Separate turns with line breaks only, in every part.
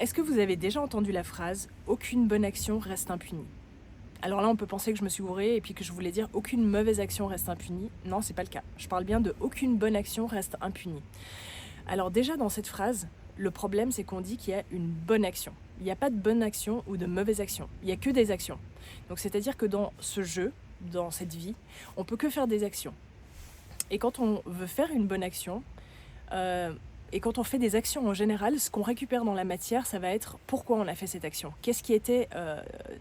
Est-ce que vous avez déjà entendu la phrase « aucune bonne action reste impunie » ? Alors là, on peut penser que je me suis gourée et puis que je voulais dire « aucune mauvaise action reste impunie ». Non, c'est pas le cas. Je parle bien de « aucune bonne action reste impunie ». Alors déjà, dans cette phrase, le problème, c'est qu'on dit qu'il y a une bonne action. Il n'y a pas de bonne action ou de mauvaise action. Il n'y a que des actions. Donc c'est-à-dire que dans ce jeu, dans cette vie, on peut que faire des actions. Et quand on veut faire une bonne action, et quand on fait des actions en général, ce qu'on récupère dans la matière, ça va être pourquoi on a fait cette action. Qu'est-ce qui était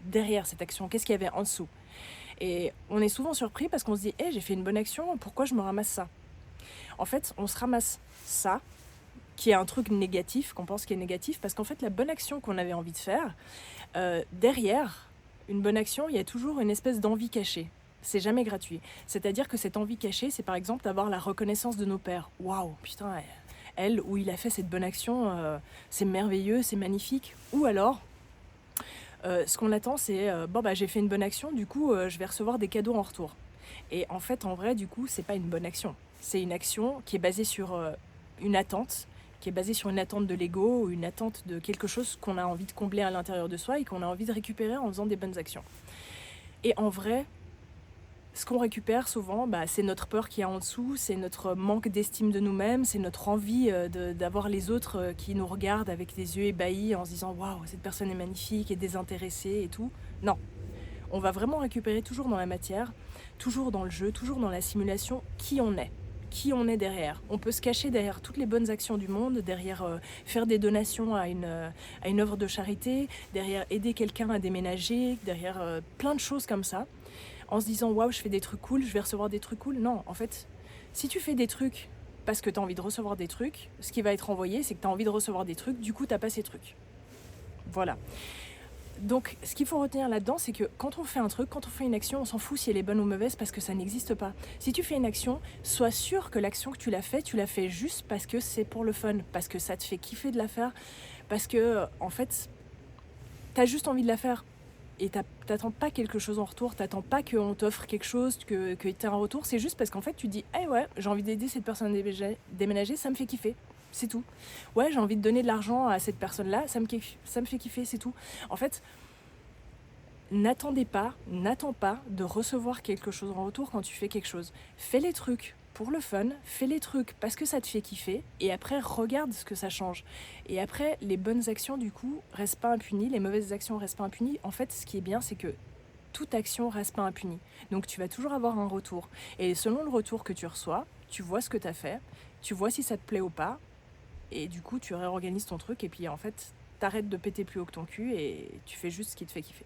derrière cette action? Qu'est-ce qu'il y avait en dessous? Et on est souvent surpris parce qu'on se dit hey, j'ai fait une bonne action, pourquoi je me ramasse ça? En fait, on se ramasse ça, qui est un truc négatif, qu'on pense qui est négatif, parce qu'en fait, la bonne action qu'on avait envie de faire, derrière une bonne action, il y a toujours une espèce d'envie cachée. C'est jamais gratuit. C'est-à-dire que cette envie cachée, c'est par exemple d'avoir la reconnaissance de nos pères. Waouh, putain, elle ou il a fait cette bonne action, c'est merveilleux, c'est magnifique. Ou alors, ce qu'on attend, c'est bon, bah, j'ai fait une bonne action, du coup, je vais recevoir des cadeaux en retour. Et en fait, en vrai, du coup, c'est pas une bonne action. C'est une action qui est basée sur une attente, qui est basée sur une attente de l'ego ou une attente de quelque chose qu'on a envie de combler à l'intérieur de soi et qu'on a envie de récupérer en faisant des bonnes actions. Et en vrai, ce qu'on récupère souvent, bah, c'est notre peur qui est en dessous, c'est notre manque d'estime de nous-mêmes, c'est notre envie d'avoir les autres qui nous regardent avec des yeux ébahis en se disant « Waouh, cette personne est magnifique et désintéressée et tout ». Non, on va vraiment récupérer toujours dans la matière, toujours dans le jeu, toujours dans la simulation, qui on est derrière. On peut se cacher derrière toutes les bonnes actions du monde, derrière faire des donations à une œuvre de charité, derrière aider quelqu'un à déménager, derrière plein de choses comme ça, en se disant waouh, je fais des trucs cool, je vais recevoir des trucs cool. Non, en fait, si tu fais des trucs parce que tu as envie de recevoir des trucs, ce qui va être envoyé, c'est que tu as envie de recevoir des trucs, du coup, tu n'as pas ces trucs. Voilà. Donc, ce qu'il faut retenir là-dedans, c'est que quand on fait un truc, quand on fait une action, on s'en fout si elle est bonne ou mauvaise parce que ça n'existe pas. Si tu fais une action, sois sûr que l'action que tu l'as fait juste parce que c'est pour le fun, parce que ça te fait kiffer de la faire, parce que, en fait, t'as juste envie de la faire. Et t'attends pas quelque chose en retour, t'attends pas qu'on t'offre quelque chose, que t'aies un retour, c'est juste parce qu'en fait tu dis « Eh ouais, j'ai envie d'aider cette personne à déménager, ça me fait kiffer, c'est tout. Ouais, j'ai envie de donner de l'argent à cette personne-là, ça me fait kiffer, c'est tout. » En fait, n'attends pas de recevoir quelque chose en retour quand tu fais quelque chose. Fais les trucs pour le fun, fais les trucs parce que ça te fait kiffer, et après regarde ce que ça change. Et après, les bonnes actions du coup restent pas impunies, les mauvaises actions restent pas impunies. En fait, ce qui est bien, c'est que toute action reste pas impunie. Donc tu vas toujours avoir un retour. Et selon le retour que tu reçois, tu vois ce que tu as fait, tu vois si ça te plaît ou pas, et du coup tu réorganises ton truc, et puis en fait, t'arrêtes de péter plus haut que ton cul et tu fais juste ce qui te fait kiffer.